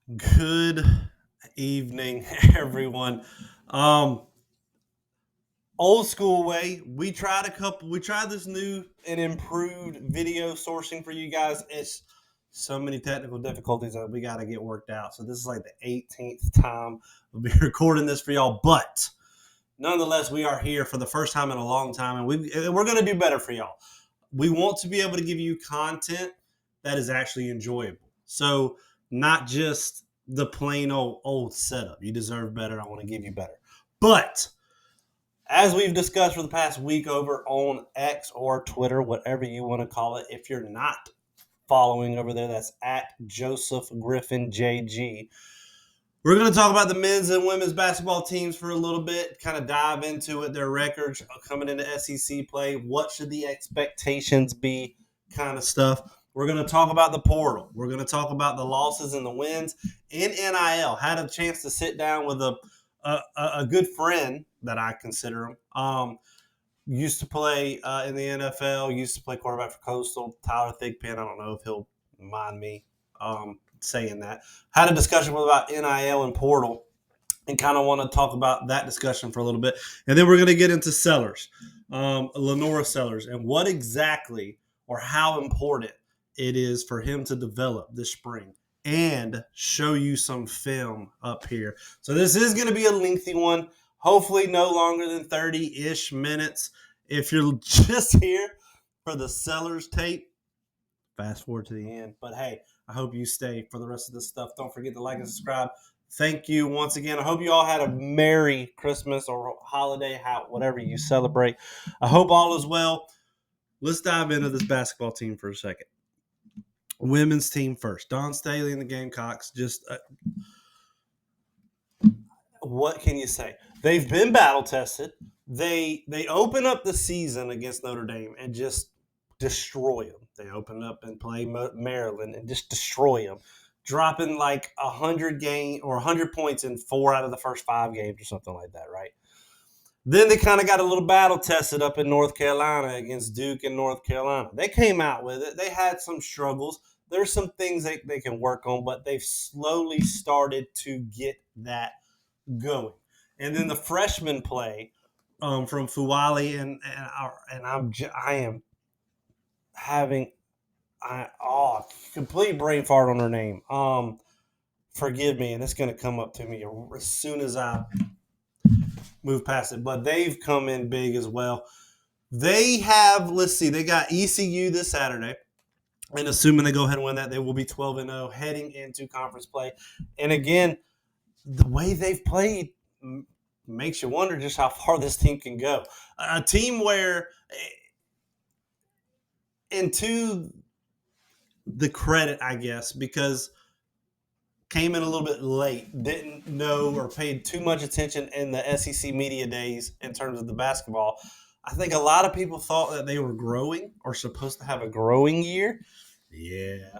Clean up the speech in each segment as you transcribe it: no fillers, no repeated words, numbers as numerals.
Good evening, everyone. Um, Old school way. We tried this new and improved video sourcing for you guys. It's so many technical difficulties that we got to get worked out. So this is like the 18th time we'll be recording this for y'all. But nonetheless, we are here for the first time in a long time, and we're going to do better for y'all. We want to be able to give you content that is actually enjoyable. So not just the plain old setup. You deserve better. I want to give you better. But as we've discussed for the past week over on X or Twitter, whatever you want to call it, if you're not following over there, that's at Joseph Griffin JG. We're going to talk about the men's and women's basketball teams for a little bit, kind of dive into it, their records coming into SEC play, what should the expectations be, kind of stuff. We're going to talk about the portal. We're going to talk about the losses and the wins in NIL. Had a chance to sit down with a good friend that I consider him. Used to play in the NFL, used to play quarterback for Coastal, Tyler Thigpen. I don't know if he'll mind me saying that. Had a discussion about NIL and portal and kind of want to talk about that discussion for a little bit. And then we're going to get into Sellers, LaNorris Sellers, and what exactly or how important it is for him to develop this spring and show you some film up here. So this is going to be a lengthy one, hopefully no longer than 30-ish minutes. If you're just here for the Sellers tape, fast forward to the end. But hey, I hope you stay for the rest of this stuff. Don't forget to like and subscribe. Thank you once again. I hope you all had a Merry Christmas or holiday, whatever you celebrate. I hope all is well. Let's dive into this basketball team for a second. Women's team first. Dawn Staley and the Gamecocks. Just what can you say? They've been battle tested. They open up the season against Notre Dame and just destroy them. They open up and play Maryland and just destroy them, dropping like 100 points in 4 out of the first 5 games or something like that, right? Then they kind of got a little battle tested up in North Carolina against Duke and North Carolina. They came out with it. They had some struggles. There's some things they can work on, but they've slowly started to get that going. And then the freshman play from Fuwali I am having complete brain fart on her name. Forgive me, and it's going to come up to me as soon as I move past it. But they've come in big as well. They have, let's see, they got ECU this Saturday. And assuming they go ahead and win that, they will be 12-0 heading into conference play. And again, the way they've played makes you wonder just how far this team can go. A team where, and to the credit, I guess, because came in a little bit late, didn't know or paid too much attention in the SEC media days in terms of the basketball. I think a lot of people thought that they were growing or supposed to have a growing year. Yeah.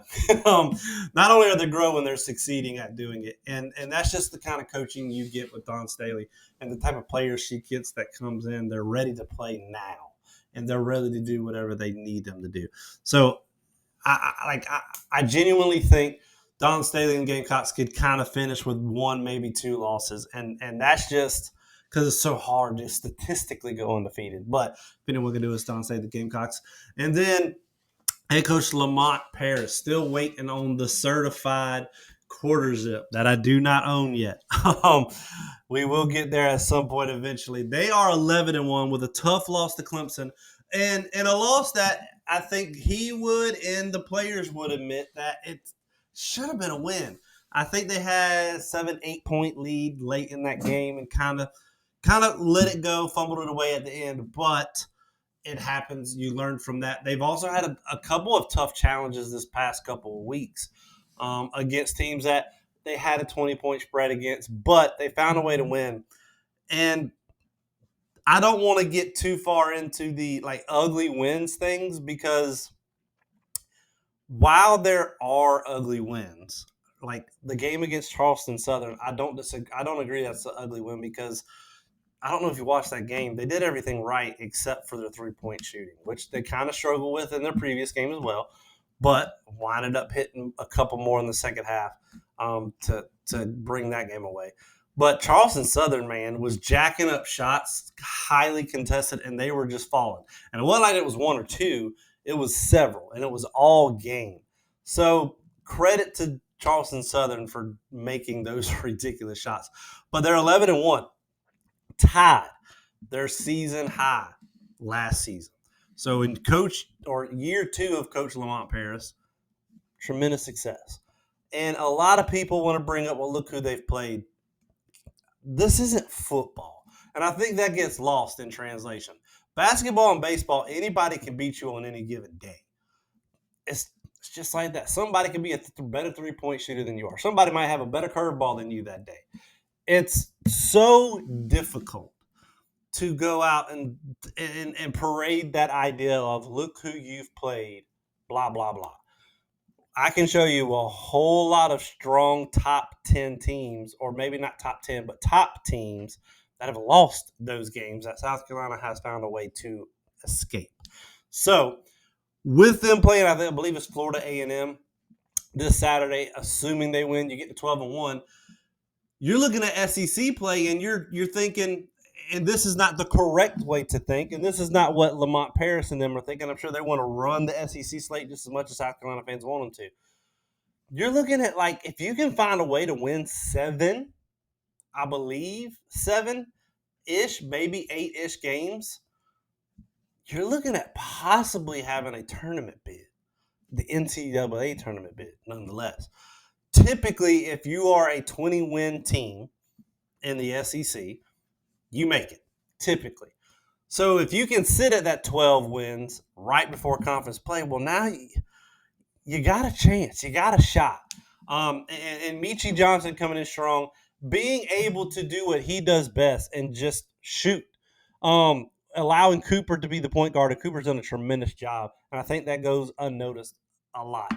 Not only are they growing, they're succeeding at doing it. And that's just the kind of coaching you get with Dawn Staley and the type of players she gets that comes in. They're ready to play now, and they're ready to do whatever they need them to do. So I genuinely think Dawn Staley and Gamecocks could kind of finish with 1, maybe 2 losses. And that's just because it's so hard to statistically go undefeated. But if anyone can do it, it's Dawn Staley, the Gamecocks. And then head coach Lamont Paris, still waiting on the certified quarter zip that I do not own yet. We will get there at some point eventually. They are 11-1 with a tough loss to Clemson, and a loss that I think he would and the players would admit that it should have been a win. I think they had 7-8 point lead late in that game and kind of let it go, fumbled it away at the end, but it happens. You learn from that. They've also had a couple of tough challenges this past couple of weeks against teams that they had a 20-point spread against, but they found a way to win. And I don't want to get too far into the ugly wins things, because while there are ugly wins, like the game against Charleston Southern, I don't agree that's an ugly win, because I don't know if you watched that game. They did everything right except for their 3-point shooting, which they kind of struggled with in their previous game as well. but winded up hitting a couple more in the second half to bring that game away. But Charleston Southern, man, was jacking up shots, highly contested, and they were just falling. And it wasn't like it was one or two, it was several, and it was all game. So credit to Charleston Southern for making those ridiculous shots. But they're 11-1, tied their season high last season. So in year 2 of Coach Lamont Paris, tremendous success. And a lot of people want to bring up, well, look who they've played. This isn't football. And I think that gets lost in translation. Basketball and baseball, anybody can beat you on any given day. It's just like that. Somebody can be a better three-point shooter than you are. Somebody might have a better curveball than you that day. It's so difficult to go out and parade that idea of look who you've played, blah, blah, blah. I can show you a whole lot of strong top 10 teams, or maybe not top 10, but top teams that have lost those games that South Carolina has found a way to escape. So with them playing, I believe it's Florida A&M this Saturday, assuming they win, you get to 12-1. You're looking at SEC play, and you're thinking, and this is not the correct way to think, and this is not what Lamont Paris and them are thinking. I'm sure they want to run the SEC slate just as much as South Carolina fans want them to. You're looking at, like, if you can find a way to win 7, I believe 7-ish, maybe 8-ish games, you're looking at possibly having a tournament bid, the NCAA tournament bid, nonetheless. Typically, if you are a 20-win team in the SEC, you make it, typically. So if you can sit at that 12 wins right before conference play, well, now you got a chance. You got a shot. And Michie Johnson coming in strong, being able to do what he does best and just shoot. Allowing Cooper to be the point guard, and Cooper's done a tremendous job. And I think that goes unnoticed a lot.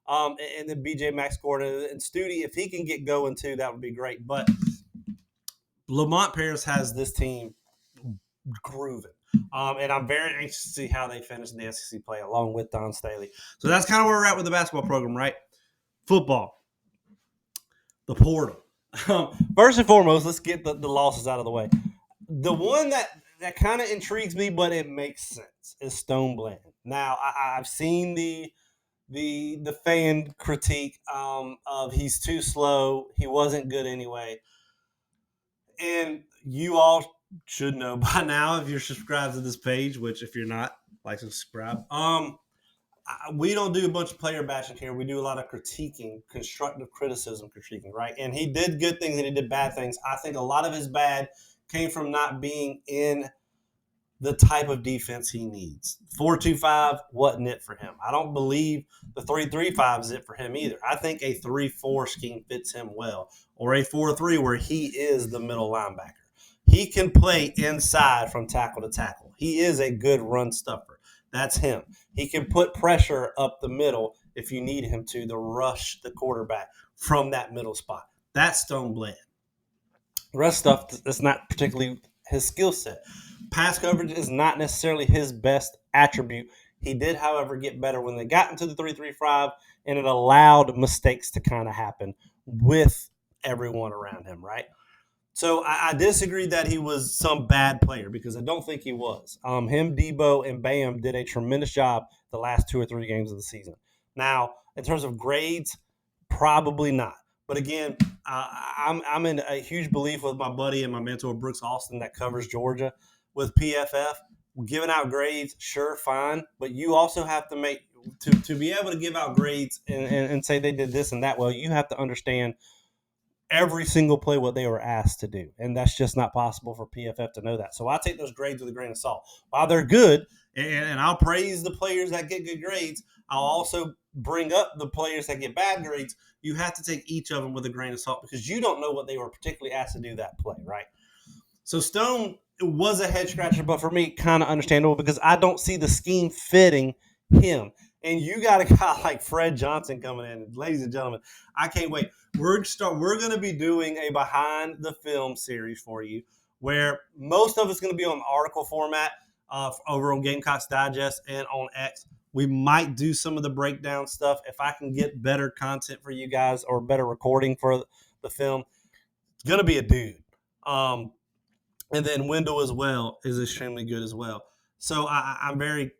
And then BJ Max Gordon and Studi, if he can get going too, that would be great. But Lamont Paris has this team grooving. And I'm very anxious to see how they finish in the SEC play along with Don Staley. So that's kind of where we're at with the basketball program, right? Football. The portal. First and foremost, let's get the losses out of the way. The one that kind of intrigues me, but it makes sense, is Stone Bland. Now, I've seen the fan critique of he's too slow. He wasn't good anyway. And you all should know by now, if you're subscribed to this page, which if you're not, like and subscribe. We don't do a bunch of player bashing here. We do a lot of critiquing, constructive criticism critiquing, right? And he did good things and he did bad things. I think a lot of his bad came from not being in the type of defense he needs. 4-2-5 wasn't it for him. I don't believe the 3-3-5 is it for him either. I think a 3-4 scheme fits him well, or a 4-3 where he is the middle linebacker. He can play inside from tackle to tackle. He is a good run stuffer. That's him. He can put pressure up the middle if you need him to rush the quarterback from that middle spot. That's Stone Bland. The rest stuff is not particularly his skill set. Pass coverage is not necessarily his best attribute. He did, however, get better when they got into the 3-3-5, and it allowed mistakes to kind of happen with everyone around him, right? So I disagree that he was some bad player, because I don't think he was. Him, Debo, and Bam did a tremendous job the last 2 or 3 games of the season. Now, in terms of grades, probably not. But again, I'm in a huge belief with my buddy and my mentor, Brooks Austin, that covers Georgia with PFF. Giving out grades, sure, fine. But you also have to make to be able to give out grades and say they did this and that well, you have to understand every single play what they were asked to do. And that's just not possible for PFF to know that. So I take those grades with a grain of salt. While they're good, and I'll praise the players that get good grades, I'll also bring up the players that get bad grades. You have to take each of them with a grain of salt, because you don't know what they were particularly asked to do that play, right? So Stone was a head scratcher, but for me, kind of understandable, because I don't see the scheme fitting him. And you got a guy like Fred Johnson coming in. Ladies and gentlemen, I can't wait. We're going to be doing a behind the film series for you, where most of it's going to be on article format over on Gamecocks Digest and on X. We might do some of the breakdown stuff. If I can get better content for you guys or better recording for the film, it's going to be a dude. And then Wendell as well is extremely good as well. So I'm very.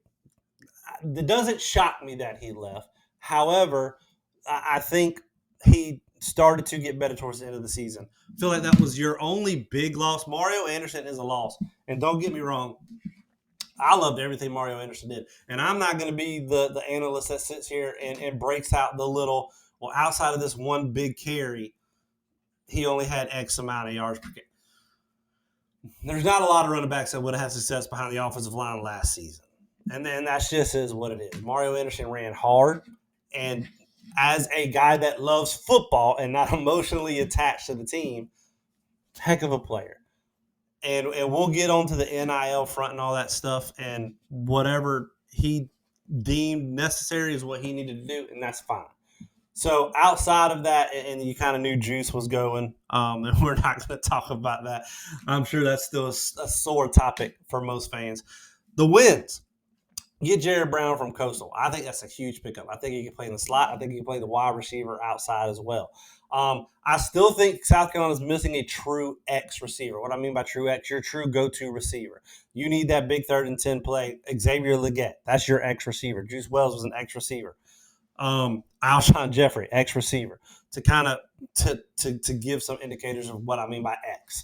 It doesn't shock me that he left. However, I think he started to get better towards the end of the season. I feel like that was your only big loss. Mario Anderson is a loss. And don't get me wrong, I loved everything Mario Anderson did. And I'm not going to be the analyst that sits here and breaks out the little, well, outside of this one big carry, he only had X amount of yards per carry. There's not a lot of running backs that would have had success behind the offensive line last season. And then that's just is what it is. Mario Anderson ran hard. And as a guy that loves football and not emotionally attached to the team, heck of a player. And we'll get onto the NIL front and all that stuff. And whatever he deemed necessary is what he needed to do. And that's fine. So outside of that, and you kind of knew Juice was going, and we're not going to talk about that. I'm sure that's still a sore topic for most fans. The wins. Get Jared Brown from Coastal. I think that's a huge pickup. I think he can play in the slot. I think he can play the wide receiver outside as well. I still think South Carolina is missing a true X receiver. What I mean by true X, your true go-to receiver. You need that big 3rd and 10 play. Xavier Legette, that's your X receiver. Juice Wells was an X receiver. Alshon Jeffrey, X receiver, to kind of to give some indicators of what I mean by X.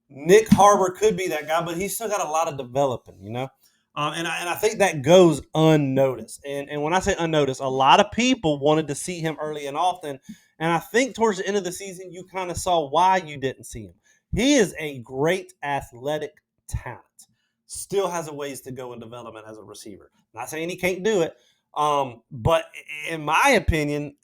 Nick Harbor could be that guy, but he's still got a lot of developing, you know. And I think that goes unnoticed. And when I say unnoticed, a lot of people wanted to see him early and often. And I think towards the end of the season, you kind of saw why you didn't see him. He is a great athletic talent. Still has a ways to go in development as a receiver. Not saying he can't do it. But in my opinion,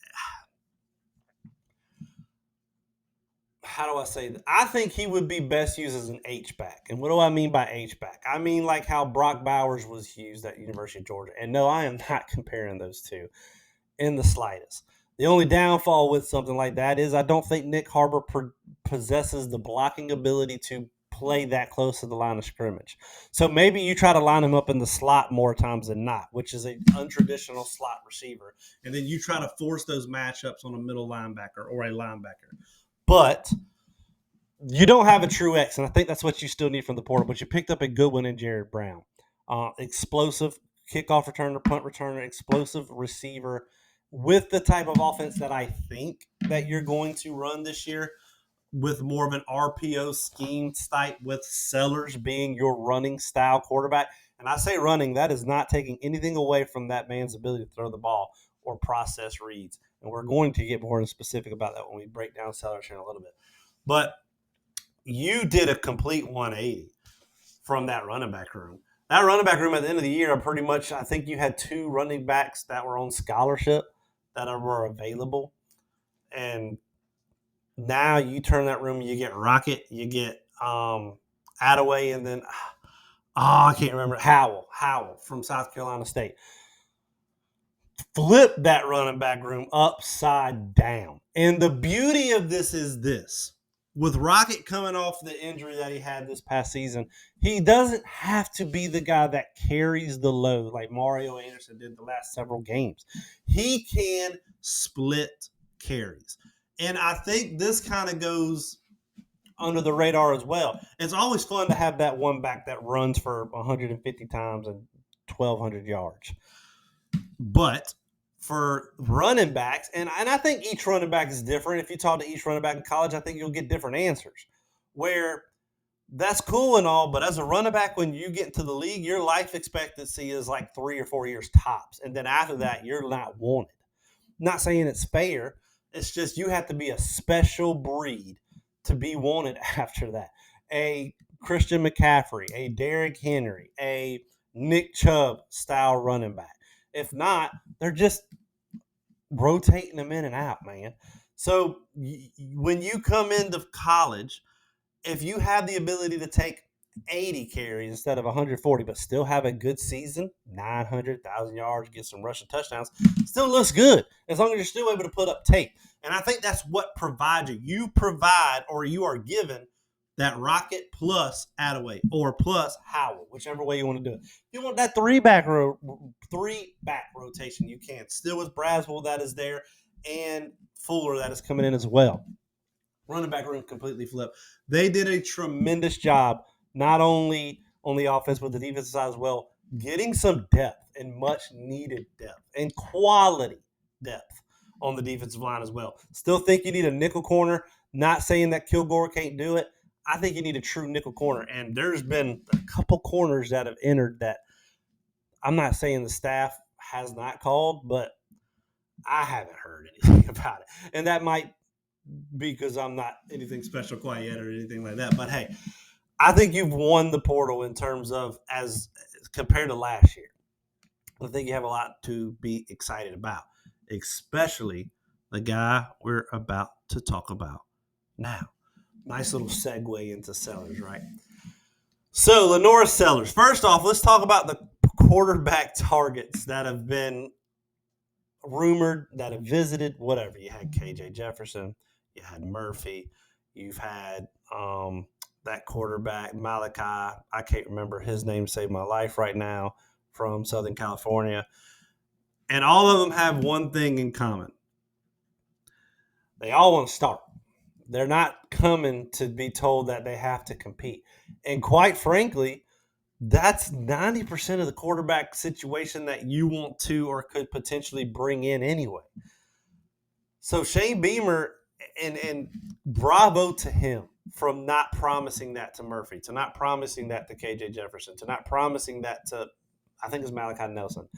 how do I say that? I think he would be best used as an H-back. And what do I mean by H-back? I mean like how Brock Bowers was used at University of Georgia. And no, I am not comparing those two in the slightest. The only downfall with something like that is I don't think Nick Harbor possesses the blocking ability to play that close to the line of scrimmage. So maybe you try to line him up in the slot more times than not, which is an untraditional slot receiver. And then you try to force those matchups on a middle linebacker or a linebacker. But you don't have a true X, and I think that's what you still need from the portal. But you picked up a good one in Jared Brown. Explosive kickoff returner, punt returner, explosive receiver with the type of offense that I think that you're going to run this year, with more of an RPO scheme type, with Sellers being your running style quarterback. And I say running, that is not taking anything away from that man's ability to throw the ball or process reads. And we're going to get more specific about that when we break down Sellers here in a little bit. But you did a complete 180 from that running back room. That running back room at the end of the year, I think you had 2 running backs that were on scholarship that were available. And now you turn that room, you get Rocket, you get Attaway, and then, I can't remember, Howell from South Carolina State. Flip that running back room upside down. And the beauty of this is this. With Rocket coming off the injury that he had this past season, he doesn't have to be the guy that carries the load like Mario Anderson did the last several games. He can split carries. And I think this kind of goes under the radar as well. It's always fun to have that one back that runs for 150 times and 1,200 yards. But for running backs, and I think each running back is different. If you talk to each running back in college, I think you'll get different answers. Where that's cool and all, but as a running back, when you get into the league, your life expectancy is like 3 or 4 years tops. And then after that, you're not wanted. Not saying it's fair. It's just you have to be a special breed to be wanted after that. A Christian McCaffrey, a Derrick Henry, a Nick Chubb style running back. If not, they're just rotating them in and out, man. So when you come into college, if you have the ability to take 80 carries instead of 140, but still have a good season, 900, 1,000 yards, get some rushing touchdowns, still looks good as long as you're still able to put up tape. And I think that's what provides you. You provide, or you are given, that Rocket plus Attaway or plus Howell, whichever way you want to do it. If you want that three-back rotation, you can. Still with Braswell that is there and Fuller that is coming in as well. Running back room completely flipped. They did a tremendous job, not only on the offense, but the defensive side as well, getting some depth and much needed depth and quality depth on the defensive line as well. Still think you need a nickel corner. Not saying that Kilgore can't do it. I think you need a true nickel corner. And there's been a couple corners that have entered that I'm not saying the staff has not called, but I haven't heard anything about it. And that might because I'm not anything special quite yet or anything like that. But hey, I think you've won the portal in terms of as compared to last year. I think you have a lot to be excited about, especially the guy we're about to talk about now. Nice little segue into Sellers, right? So, LaNorris Sellers. First off, let's talk about the quarterback targets that have been rumored, that have visited, whatever. You had KJ Jefferson. You had Murphy. You've had that quarterback, Malachi. I can't remember his name, saved my life right now, from Southern California. And all of them have one thing in common. They all want to start. They're not coming to be told that they have to compete. And quite frankly, that's 90% of the quarterback situation that you want to or could potentially bring in anyway. So Shane Beamer, and bravo to him from not promising that to Murphy, to not promising that to KJ Jefferson, to not promising that to, I think it's Malachi Nelson.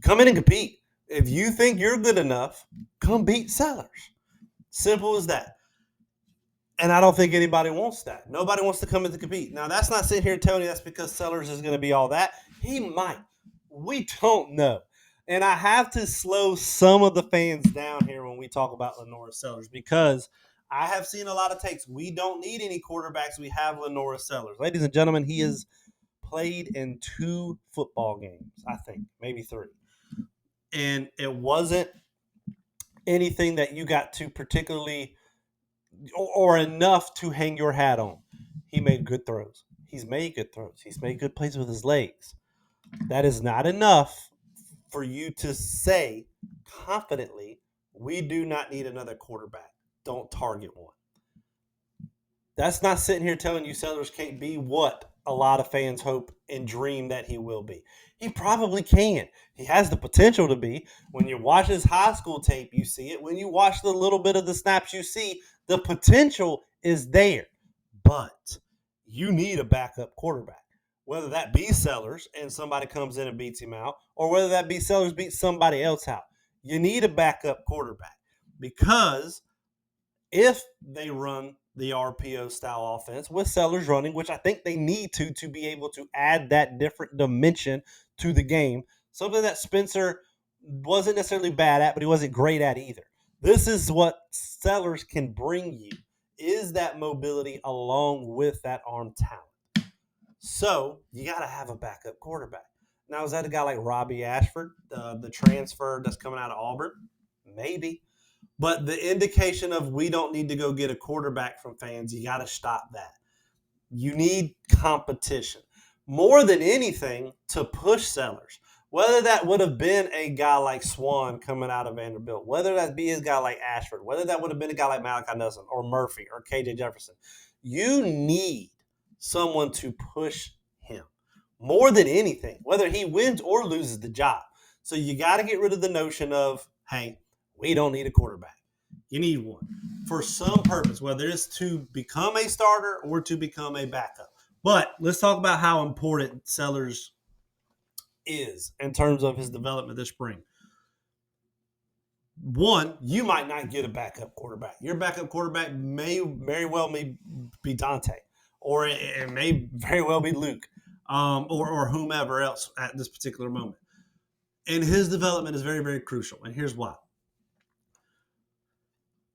Come in and compete. If you think you're good enough, come beat Sellers. Simple as that. And I don't think anybody wants that. Nobody wants to come in to compete. Now, that's not sitting here telling you that's because Sellers is going to be all that. He might. We don't know. And I have to slow some of the fans down here when we talk about LaNorris Sellers because I have seen a lot of takes. We don't need any quarterbacks. We have LaNorris Sellers. Ladies and gentlemen, he has played in 2 football games, I think, maybe 3. And it wasn't anything that you got to particularly or enough to hang your hat on. He made good throws. He's made good throws. He's made good plays with his legs. That is not enough for you to say confidently, we do not need another quarterback. Don't target one. That's not sitting here telling you Sellers can't be what a lot of fans hope and dream that he will be. He probably can. He has the potential to be. When you watch his high school tape, you see it. When you watch the little bit of the snaps, you see the potential is there. But you need a backup quarterback. Whether that be Sellers and somebody comes in and beats him out, or whether that be Sellers beats somebody else out. You need a backup quarterback because if they run the RPO style offense with Sellers running, which I think they need to be able to add that different dimension to the game, something that Spencer wasn't necessarily bad at, but he wasn't great at either. This is what Sellers can bring you, is that mobility along with that arm talent. So you got to have a backup quarterback. Now, is that a guy like Robbie Ashford, the transfer that's coming out of Auburn? Maybe. But the indication of we don't need to go get a quarterback from fans, you got to stop that. You need competition. More than anything, to push Sellers. Whether that would have been a guy like Swan coming out of Vanderbilt, whether that be a guy like Ashford, whether that would have been a guy like Malachi Nelson or Murphy or KJ Jefferson, you need someone to push him more than anything, whether he wins or loses the job. So you got to get rid of the notion of, hey, we don't need a quarterback. You need one for some purpose, whether it's to become a starter or to become a backup. But let's talk about how important Sellers is in terms of his development this spring. One, you might not get a backup quarterback. Your backup quarterback may very well be Dante, or it may very well be Luke, or whomever else at this particular moment. And his development is very, very crucial. And here's why.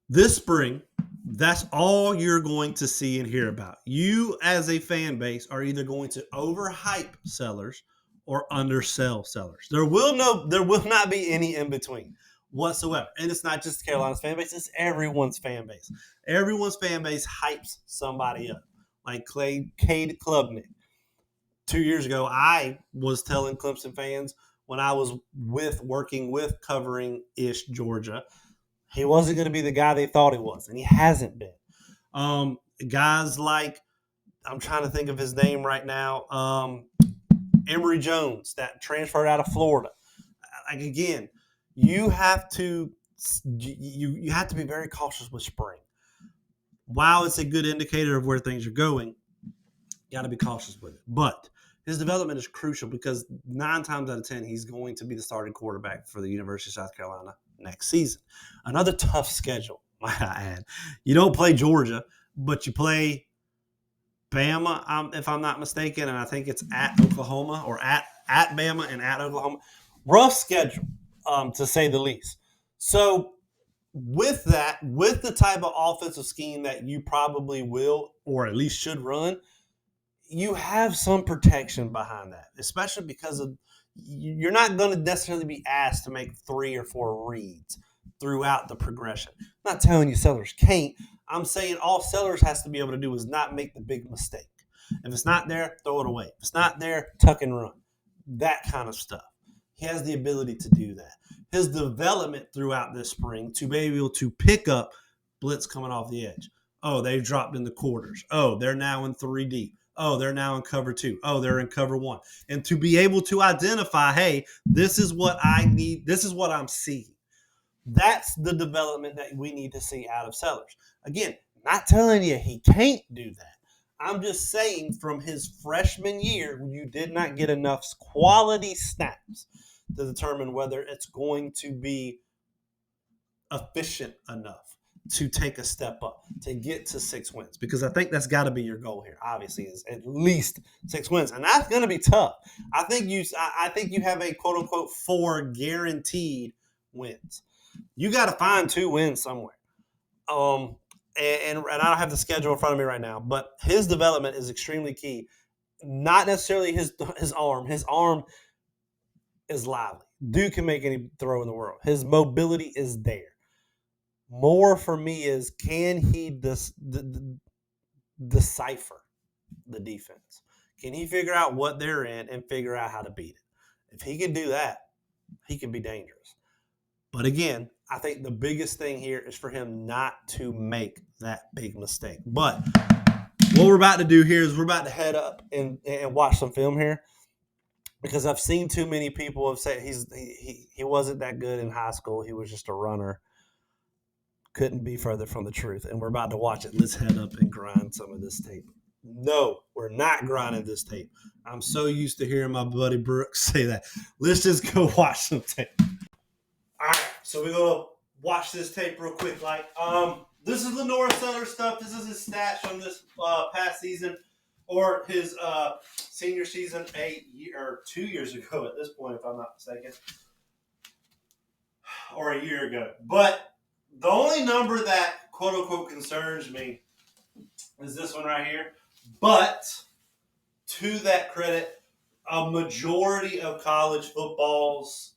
This spring, that's all you're going to see and hear about. You, as a fan base, are either going to overhype Sellers or undersell Sellers. There will not be any in between. whatsoever. And it's not just Carolina's fan base, it's everyone's fan base. Everyone's fan base hypes somebody up. Like Cade Klubnik. 2 years ago, I was telling Clemson fans when I was working with covering Georgia, he wasn't going to be the guy they thought he was, and he hasn't been. Guys like, I'm trying to think of his name right now, Emory Jones, that transferred out of Florida. Like, again, you have to be very cautious with spring. While it's a good indicator of where things are going, you got to be cautious with it. But his development is crucial because 9 times out of 10, he's going to be the starting quarterback for the University of South Carolina next season. Another tough schedule, might I add. You don't play Georgia, but you play Bama, if I'm not mistaken, and I think it's at Oklahoma or at Bama and at Oklahoma. Rough schedule, to say the least. So with that, with the type of offensive scheme that you probably will or at least should run, you have some protection behind that, especially because you're not going to necessarily be asked to make 3 or 4 reads throughout the progression. I'm not telling you Sellers can't. I'm saying all Sellers has to be able to do is not make the big mistake. If it's not there, throw it away. If it's not there, tuck and run. That kind of stuff. He has the ability to do that. His development throughout this spring to be able to pick up blitz coming off the edge. Oh, they've dropped in the quarters. Oh, they're now in 3 deep. Oh, they're now in cover 2. Oh, they're in cover 1. And to be able to identify, hey, this is what I need. This is what I'm seeing. That's the development that we need to see out of Sellers. Again, not telling you he can't do that. I'm just saying from his freshman year, you did not get enough quality snaps to determine whether it's going to be efficient enough to take a step up, to get to 6 wins. Because I think that's got to be your goal here, obviously, is at least 6 wins. And that's going to be tough. I think you have a quote-unquote 4 guaranteed wins. You got to find 2 wins somewhere. And I don't have the schedule in front of me right now, but his development is extremely key. Not necessarily his arm. His arm is lively. Dude can make any throw in the world. His mobility is there. More for me is, can he decipher the defense? Can he figure out what they're in and figure out how to beat it? If he can do that, he can be dangerous. But again, I think the biggest thing here is for him not to make that big mistake. But what we're about to do here is we're about to head up and watch some film here, because I've seen too many people have said he wasn't that good in high school. He was just a runner. Couldn't be further from the truth. And we're about to watch it. Let's head up and grind some of this tape. No, we're not grinding this tape. I'm so used to hearing my buddy Brooks say that. Let's just go watch some tape. All right, so we're going to watch this tape real quick. This is LaNorris Sellers stuff. This is his stats from this past season, or his senior season 2 years ago at this point, if I'm not mistaken, or a year ago. But the only number that, quote-unquote, concerns me is this one right here. But to that credit, a majority of college football's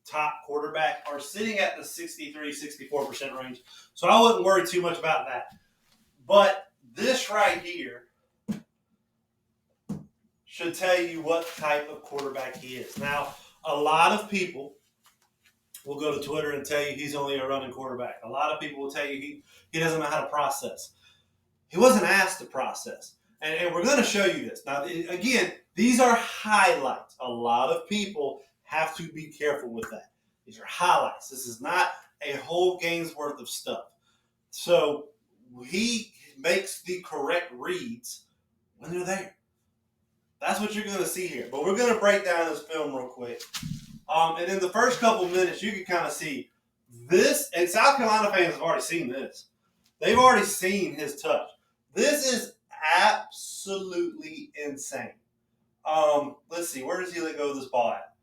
top quarterback are sitting at the 63-64% range. So I wouldn't worry too much about that. But this right here should tell you what type of quarterback he is. Now, a lot of people will go to Twitter and tell you he's only a running quarterback. A lot of people will tell you he doesn't know how to process. He wasn't asked to process. And we're going to show you this. Now, again, these are highlights. A lot of people have to be careful with that. These are highlights. This is not a whole game's worth of stuff. So he makes the correct reads when they're there. That's what you're going to see here. But we're going to break down this film real quick. And in the first couple minutes, you can kind of see this. And South Carolina fans have already seen this. They've already seen his touch. This is absolutely insane. Let's see. Where does he let go of this ball at?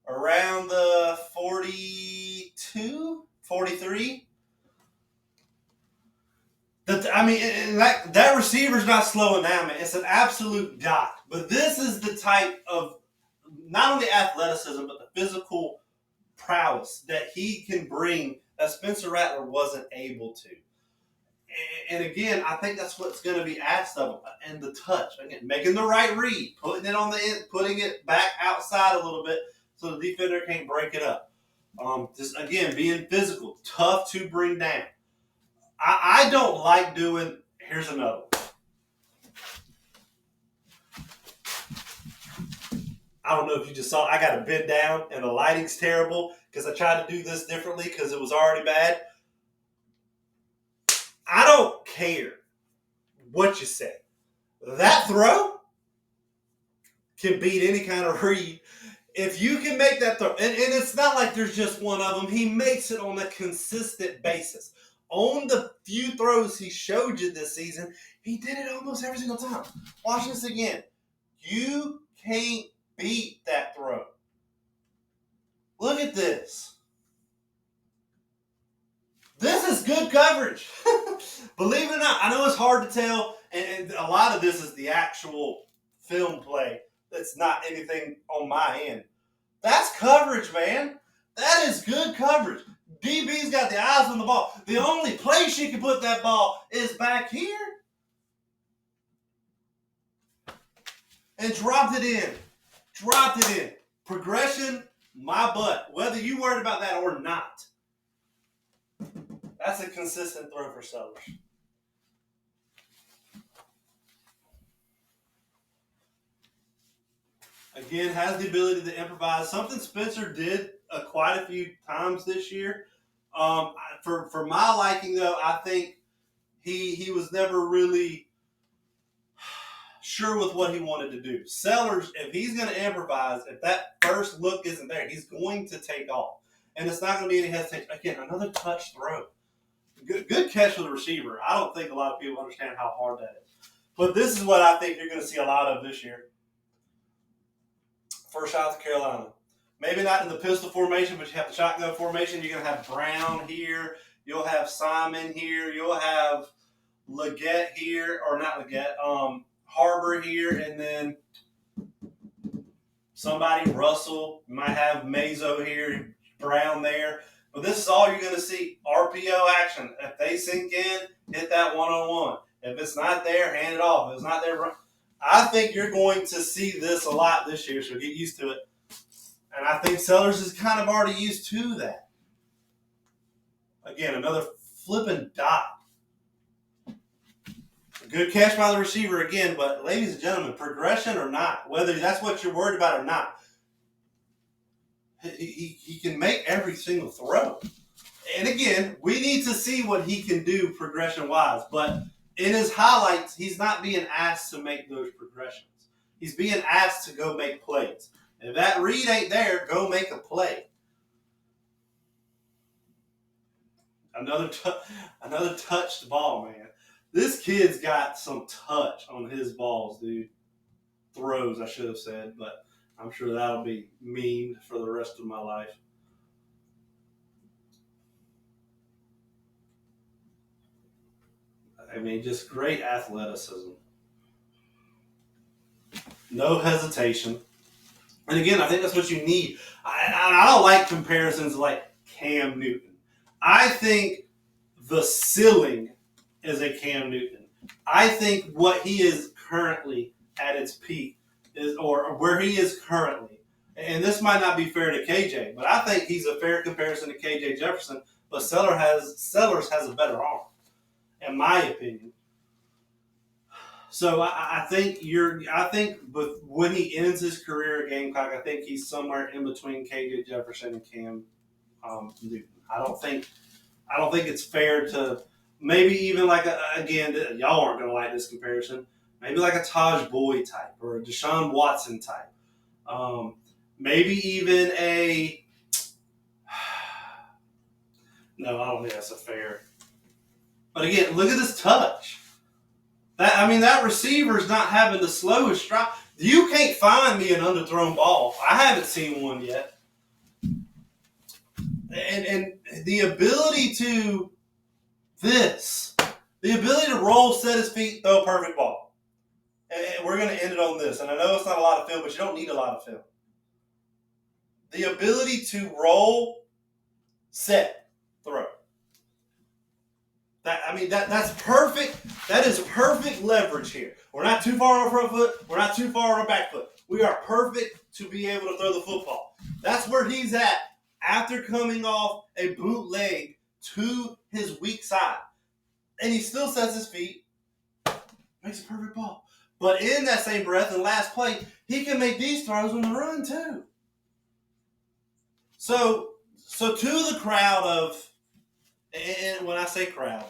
Around the 42, 43. That receiver's not slowing down, man. It's an absolute dot. But this is the type of not only athleticism, but the physical prowess that he can bring that Spencer Rattler wasn't able to. And again, I think that's what's going to be asked of him. And the touch, again, making the right read, putting it on the end, putting it back outside a little bit so the defender can't break it up. Just again, being physical, tough to bring down. I don't like doing. Here's another one. I don't know if you just saw. I got to bend down, and the lighting's terrible because I tried to do this differently because it was already bad. I don't care what you say. That throw can beat any kind of read. If you can make that throw, and it's not like there's just one of them. He makes it on a consistent basis. On the few throws he showed you this season, he did it almost every single time. Watch this again. You can't beat that throw. Look at this. This is good coverage. Believe it or not, I know it's hard to tell, and a lot of this is the actual film play. That's not anything on my end. That's coverage, man. That is good coverage. DB's got the eyes on the ball. The only place you can put that ball is back here. And dropped it in. Dropped it in. Progression, my butt. Whether you worried about that or not. That's a consistent throw for Sellers. Again, has the ability to improvise. Something Spencer did quite a few times this year. For my liking, though, I think he was never really sure with what he wanted to do. Sellers, if he's going to improvise, if that first look isn't there, he's going to take off. And it's not going to be any hesitation. Again, another touch throw. Good catch for the receiver. I don't think a lot of people understand how hard that is. But this is what I think you're going to see a lot of this year for South Carolina. Maybe not in the pistol formation, but you have the shotgun formation. You're going to have Brown here. You'll have Simon here. You'll have Leggett here, or not Leggett, Harbor here, and then somebody, Russell. You might have Mazo here, Brown there. But this is all you're going to see, RPO action. If they sink in, hit that one-on-one. If it's not there, hand it off. If it's not there, run. I think you're going to see this a lot this year, so get used to it. And I think Sellers is kind of already used to that. Again, another flipping dot. Good catch by the receiver again, but ladies and gentlemen, progression or not, whether that's what you're worried about or not, he can make every single throw. And again, we need to see what he can do progression-wise. But in his highlights, he's not being asked to make those progressions. He's being asked to go make plays. If that read ain't there, go make a play. Another touched ball, man. This kid's got some touch on his balls, dude. Throws, I should have said, but I'm sure that'll be memed for the rest of my life. I mean, just great athleticism. No hesitation. And again, I think that's what you need. I don't like comparisons like Cam Newton. I think the ceiling is a Cam Newton. I think what he is currently at its peak is, or where he is currently, and this might not be fair to KJ, but I think he's a fair comparison to KJ Jefferson, but Sellers has a better arm, in my opinion. So I think but when he ends his career at Gamecock, I think he's somewhere in between KJ Jefferson and Cam Newton. I don't think it's fair to maybe even like again, y'all aren't gonna like this comparison. Maybe like a Taj Boyd type or a Deshaun Watson type. Maybe even a no, I don't think that's a fair. But again, look at this touch. That receiver's not having the slowest stride. You can't find me an underthrown ball. I haven't seen one yet. And the ability to roll, set his feet, throw a perfect ball. And we're going to end it on this. And I know it's not a lot of film, but you don't need a lot of film. the ability to roll, set, throw. That's perfect. That is perfect leverage here. We're not too far on our front foot. We're not too far on our back foot. We are perfect to be able to throw the football. That's where he's at after coming off a bootleg to his weak side. And he still sets his feet, makes a perfect ball. But in that same breath, in the last play, he can make these throws on the run too. So to the crowd of, and when I say crowd,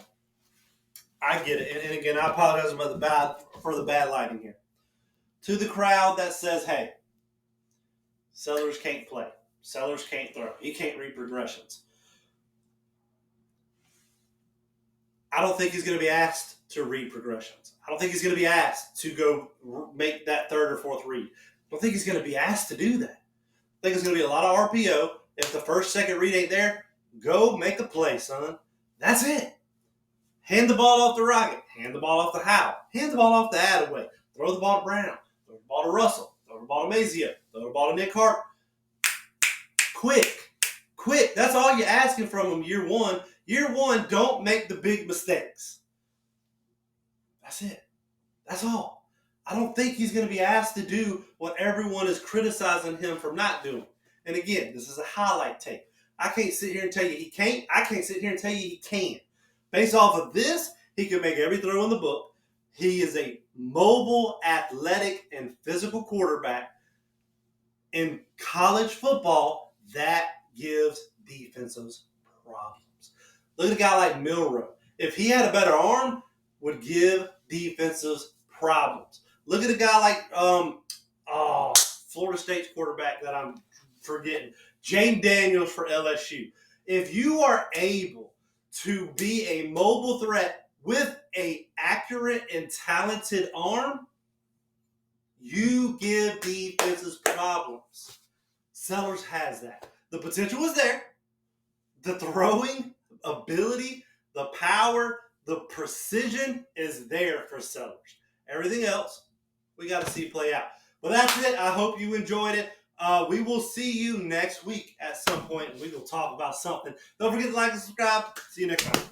I get it. And again, I apologize for the bad lighting here. To the crowd that says, hey, Sellers can't play. Sellers can't throw. He can't read progressions. I don't think he's going to be asked to read progressions. I don't think he's going to be asked to go make that third or fourth read. I don't think he's going to be asked to do that. I think it's going to be a lot of RPO. If the first, second read ain't there, go make a play, son. That's it. Hand the ball off to Rocket. Hand the ball off to Howe. Hand the ball off to Attaway. Throw the ball to Brown. Throw the ball to Russell. Throw the ball to Mazio. Throw the ball to Nick Hart. Quick. That's all you're asking from him year one. Year one, don't make the big mistakes. That's it. That's all. I don't think he's going to be asked to do what everyone is criticizing him for not doing. And again, this is a highlight tape. I can't sit here and tell you he can't. I can't sit here and tell you he can. Based off of this, he can make every throw in the book. He is a mobile, athletic, and physical quarterback. In college football, that gives defenses problems. Look at a guy like Milroe. If he had a better arm, would give defenses problems. Look at a guy like Florida State's quarterback that I'm forgetting, Jane Daniels for LSU. If you are able to be a mobile threat with an accurate and talented arm, you give defenses problems. Sellers has that. The potential is there. The throwing ability, the power, the precision is there for Sellers. Everything else, we got to see play out. But that's it. I hope you enjoyed it. We will see you next week at some point, and we will talk about something. Don't forget to like and subscribe. See you next time.